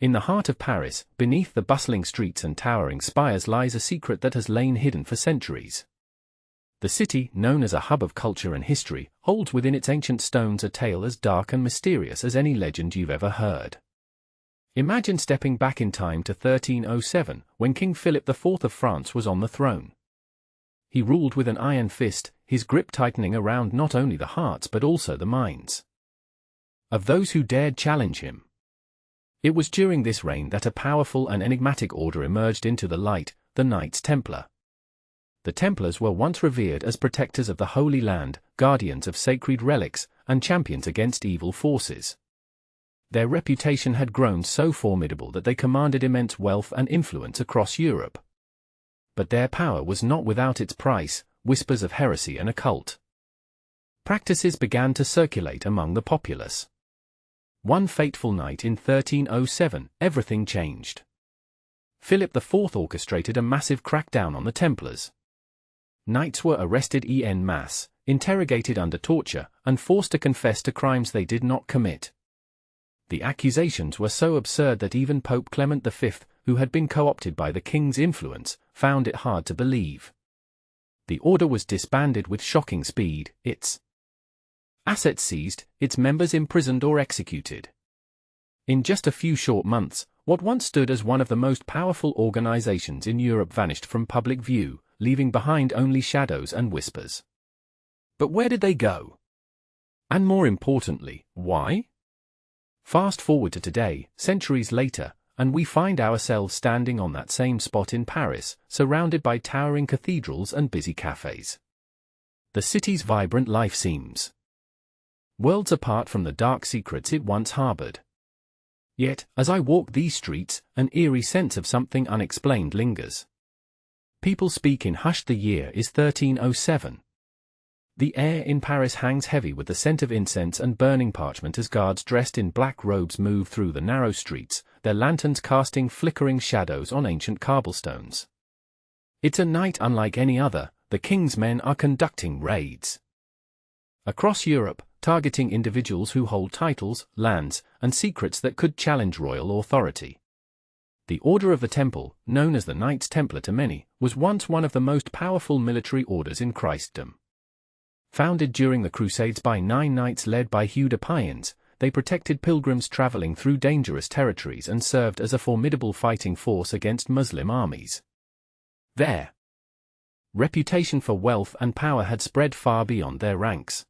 In the heart of Paris, beneath the bustling streets and towering spires lies a secret that has lain hidden for centuries. The city, known as a hub of culture and history, holds within its ancient stones a tale as dark and mysterious as any legend you've ever heard. Imagine stepping back in time to 1307, when King Philip IV of France was on the throne. He ruled with an iron fist, his grip tightening around not only the hearts but also the minds of those who dared challenge him. It was during this reign that a powerful and enigmatic order emerged into the light, the Knights Templar. The Templars were once revered as protectors of the Holy Land, guardians of sacred relics, and champions against evil forces. Their reputation had grown so formidable that they commanded immense wealth and influence across Europe. But their power was not without its price: whispers of heresy and occult practices began to circulate among the populace. One fateful night in 1307, everything changed. Philip IV orchestrated a massive crackdown on the Templars. Knights were arrested en masse, interrogated under torture, and forced to confess to crimes they did not commit. The accusations were so absurd that even Pope Clement V, who had been co-opted by the king's influence, found it hard to believe. The order was disbanded with shocking speed, its assets seized, its members imprisoned or executed. In just a few short months, what once stood as one of the most powerful organizations in Europe vanished from public view, leaving behind only shadows and whispers. But where did they go? And more importantly, why? Fast forward to today, centuries later, and we find ourselves standing on that same spot in Paris, surrounded by towering cathedrals and busy cafes. The city's vibrant life seems worlds apart from the dark secrets it once harbored. Yet, as I walk these streets, an eerie sense of something unexplained lingers. People speak in hushed. The year is 1307. The air in Paris hangs heavy with the scent of incense and burning parchment as guards dressed in black robes move through the narrow streets, their lanterns casting flickering shadows on ancient cobblestones. It's a night unlike any other. The king's men are conducting raids across Europe, targeting individuals who hold titles, lands, and secrets that could challenge royal authority. The Order of the Temple, known as the Knights Templar to many, was once one of the most powerful military orders in Christendom. Founded during the Crusades by 9 knights led by Hugh de Payens, they protected pilgrims traveling through dangerous territories and served as a formidable fighting force against Muslim armies. Their reputation for wealth and power had spread far beyond their ranks.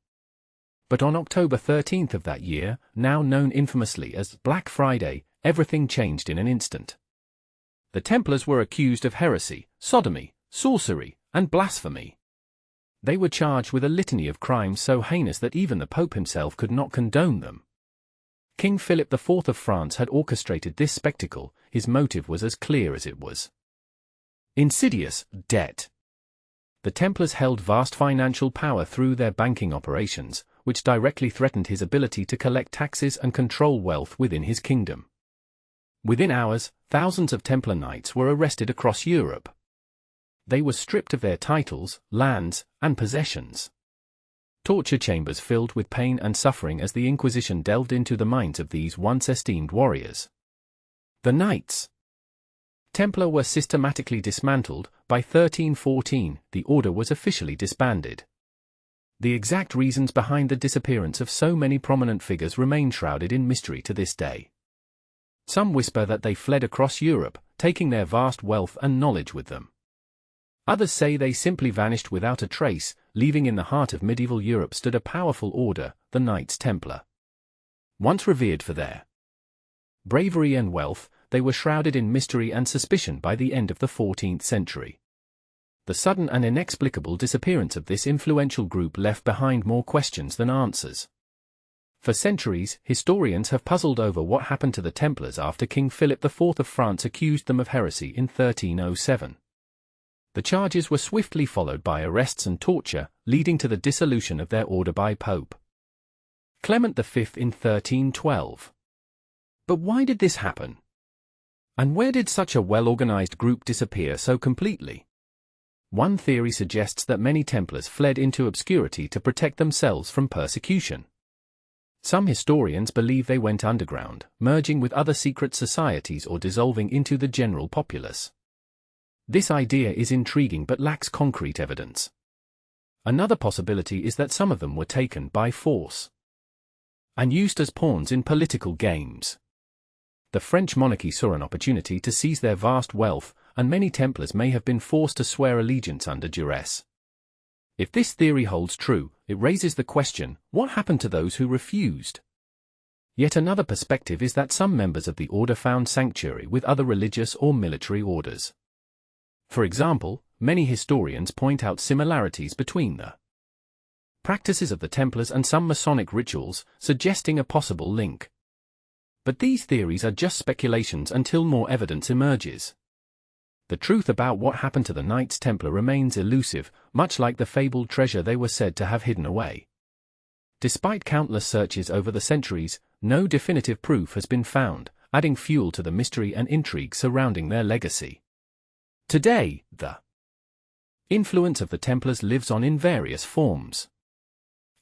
But on October 13th of that year, now known infamously as Black Friday, everything changed in an instant. The Templars were accused of heresy, sodomy, sorcery, and blasphemy. They were charged with a litany of crimes so heinous that even the Pope himself could not condone them. King Philip IV of France had orchestrated this spectacle. His motive was as clear as it was insidious: debt. The Templars held vast financial power through their banking operations, which directly threatened his ability to collect taxes and control wealth within his kingdom. Within hours, thousands of Templar knights were arrested across Europe. They were stripped of their titles, lands, and possessions. Torture chambers filled with pain and suffering as the Inquisition delved into the minds of these once esteemed warriors. The Knights Templar were systematically dismantled. By 1314, the order was officially disbanded. The exact reasons behind the disappearance of so many prominent figures remain shrouded in mystery to this day. Some whisper that they fled across Europe, taking their vast wealth and knowledge with them. Others say they simply vanished without a trace, leaving in the heart of medieval Europe stood a powerful order, the Knights Templar. Once revered for their bravery and wealth, they were shrouded in mystery and suspicion by the end of the 14th century. The sudden and inexplicable disappearance of this influential group left behind more questions than answers. For centuries, historians have puzzled over what happened to the Templars after King Philip IV of France accused them of heresy in 1307. The charges were swiftly followed by arrests and torture, leading to the dissolution of their order by Pope Clement V in 1312. But why did this happen? And where did such a well-organized group disappear so completely? One theory suggests that many Templars fled into obscurity to protect themselves from persecution. Some historians believe they went underground, merging with other secret societies or dissolving into the general populace. This idea is intriguing but lacks concrete evidence. Another possibility is that some of them were taken by force and used as pawns in political games. The French monarchy saw an opportunity to seize their vast wealth, and many Templars may have been forced to swear allegiance under duress. If this theory holds true, it raises the question, what happened to those who refused? Yet another perspective is that some members of the order found sanctuary with other religious or military orders. For example, many historians point out similarities between the practices of the Templars and some Masonic rituals, suggesting a possible link. But these theories are just speculations until more evidence emerges. The truth about what happened to the Knights Templar remains elusive, much like the fabled treasure they were said to have hidden away. Despite countless searches over the centuries, no definitive proof has been found, adding fuel to the mystery and intrigue surrounding their legacy. Today, the influence of the Templars lives on in various forms.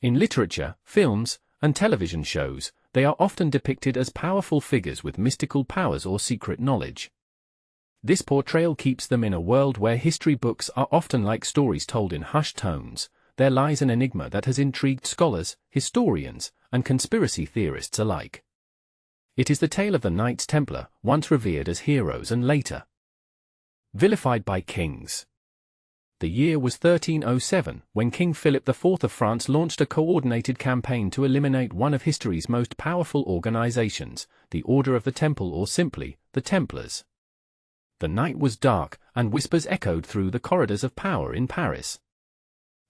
In literature, films, and television shows, they are often depicted as powerful figures with mystical powers or secret knowledge. This portrayal keeps them in a world where history books are often like stories told in hushed tones. There lies an enigma that has intrigued scholars, historians, and conspiracy theorists alike. It is the tale of the Knights Templar, once revered as heroes and later vilified by kings. The year was 1307, when King Philip IV of France launched a coordinated campaign to eliminate one of history's most powerful organizations, the Order of the Temple, or simply, the Templars. The night was dark, and whispers echoed through the corridors of power in Paris.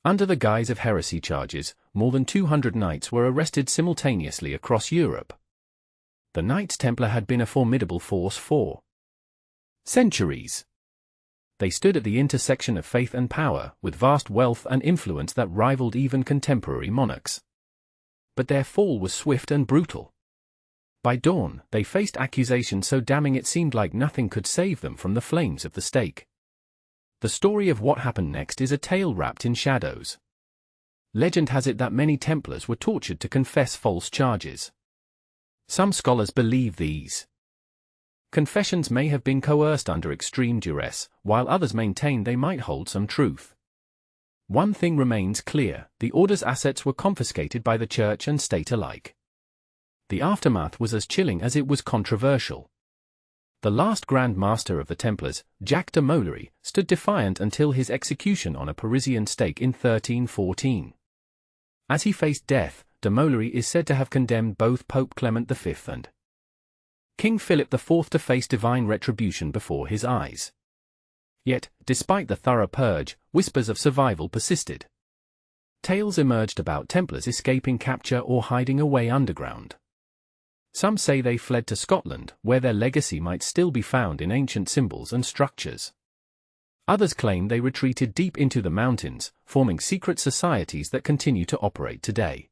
Under the guise of heresy charges, more than 200 knights were arrested simultaneously across Europe. The Knights Templar had been a formidable force for centuries. They stood at the intersection of faith and power, with vast wealth and influence that rivaled even contemporary monarchs. But their fall was swift and brutal. By dawn, they faced accusations so damning it seemed like nothing could save them from the flames of the stake. The story of what happened next is a tale wrapped in shadows. Legend has it that many Templars were tortured to confess false charges. Some scholars believe these confessions may have been coerced under extreme duress, while others maintain they might hold some truth. One thing remains clear: the Order's assets were confiscated by the Church and state alike. The aftermath was as chilling as it was controversial. The last Grand Master of the Templars, Jacques de Molay, stood defiant until his execution on a Parisian stake in 1314. As he faced death, de Molay is said to have condemned both Pope Clement V and King Philip IV to face divine retribution before his eyes. Yet, despite the thorough purge, whispers of survival persisted. Tales emerged about Templars escaping capture or hiding away underground. Some say they fled to Scotland, where their legacy might still be found in ancient symbols and structures. Others claim they retreated deep into the mountains, forming secret societies that continue to operate today.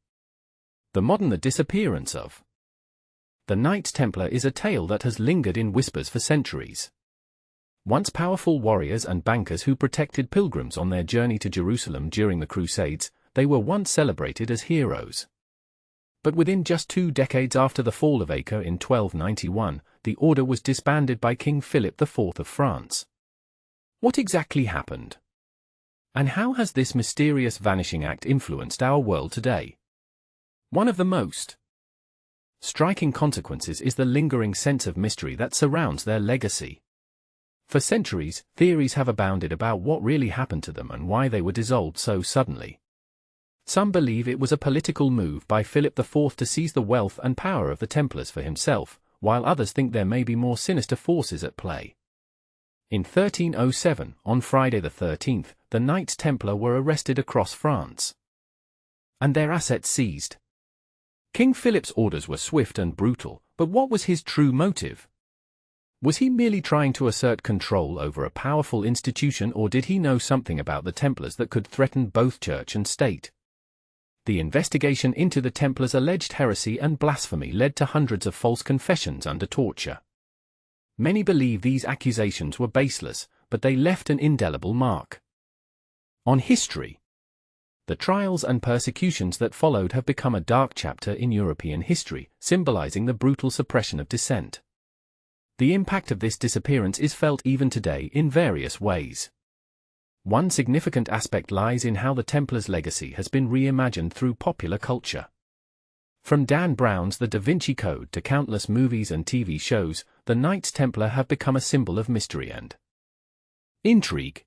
The disappearance of the Knights Templar is a tale that has lingered in whispers for centuries. Once powerful warriors and bankers who protected pilgrims on their journey to Jerusalem during the Crusades, they were once celebrated as heroes. But within just 2 decades after the fall of Acre in 1291, the order was disbanded by King Philip IV of France. What exactly happened? And how has this mysterious vanishing act influenced our world today? One of the most striking consequences is the lingering sense of mystery that surrounds their legacy. For centuries, theories have abounded about what really happened to them and why they were dissolved so suddenly. Some believe it was a political move by Philip IV to seize the wealth and power of the Templars for himself, while others think there may be more sinister forces at play. In 1307, on Friday the 13th, the Knights Templar were arrested across France and their assets seized. King Philip's orders were swift and brutal, but what was his true motive? Was he merely trying to assert control over a powerful institution, or did he know something about the Templars that could threaten both church and state? The investigation into the Templars' alleged heresy and blasphemy led to hundreds of false confessions under torture. Many believe these accusations were baseless, but they left an indelible mark on history. The trials and persecutions that followed have become a dark chapter in European history, symbolizing the brutal suppression of dissent. The impact of this disappearance is felt even today in various ways. One significant aspect lies in how the Templars' legacy has been reimagined through popular culture. From Dan Brown's The Da Vinci Code to countless movies and TV shows, the Knights Templar have become a symbol of mystery and intrigue.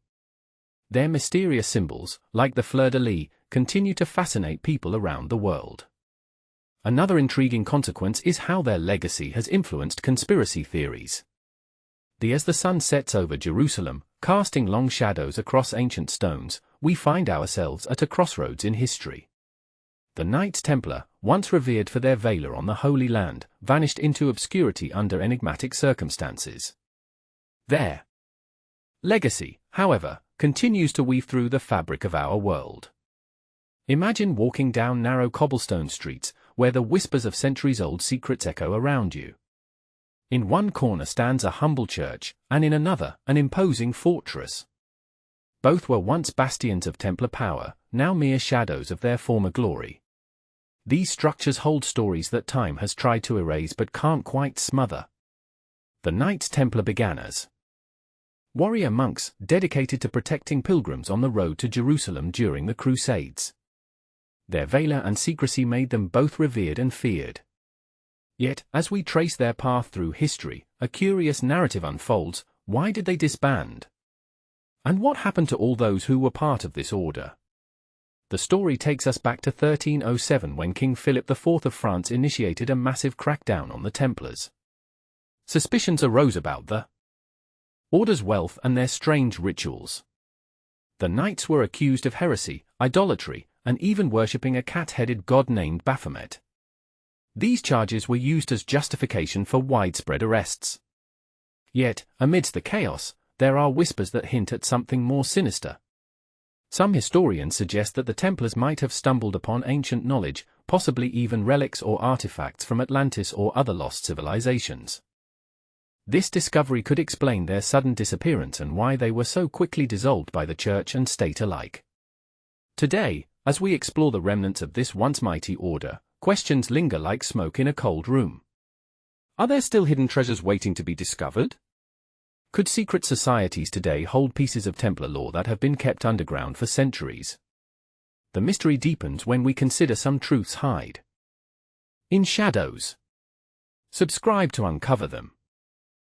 Their mysterious symbols, like the fleur-de-lis, continue to fascinate people around the world. Another intriguing consequence is how their legacy has influenced conspiracy theories. As the sun sets over Jerusalem, casting long shadows across ancient stones, we find ourselves at a crossroads in history. The Knights Templar, once revered for their valor on the Holy Land, vanished into obscurity under enigmatic circumstances. Their legacy, however, continues to weave through the fabric of our world. Imagine walking down narrow cobblestone streets, where the whispers of centuries-old secrets echo around you. In one corner stands a humble church, and in another, an imposing fortress. Both were once bastions of Templar power, now mere shadows of their former glory. These structures hold stories that time has tried to erase but can't quite smother. The Knights Templar began as warrior monks, dedicated to protecting pilgrims on the road to Jerusalem during the Crusades. Their valor and secrecy made them both revered and feared. Yet, as we trace their path through history, a curious narrative unfolds. Why did they disband? And what happened to all those who were part of this order? The story takes us back to 1307 when King Philip IV of France initiated a massive crackdown on the Templars. Suspicions arose about the order's wealth and their strange rituals. The knights were accused of heresy, idolatry, and even worshipping a cat-headed god named Baphomet. These charges were used as justification for widespread arrests. Yet, amidst the chaos, there are whispers that hint at something more sinister. Some historians suggest that the Templars might have stumbled upon ancient knowledge, possibly even relics or artifacts from Atlantis or other lost civilizations. This discovery could explain their sudden disappearance and why they were so quickly dissolved by the church and state alike. Today, as we explore the remnants of this once mighty order, questions linger like smoke in a cold room. Are there still hidden treasures waiting to be discovered? Could secret societies today hold pieces of Templar lore that have been kept underground for centuries? The mystery deepens when we consider some truths hide in shadows. Subscribe to uncover them.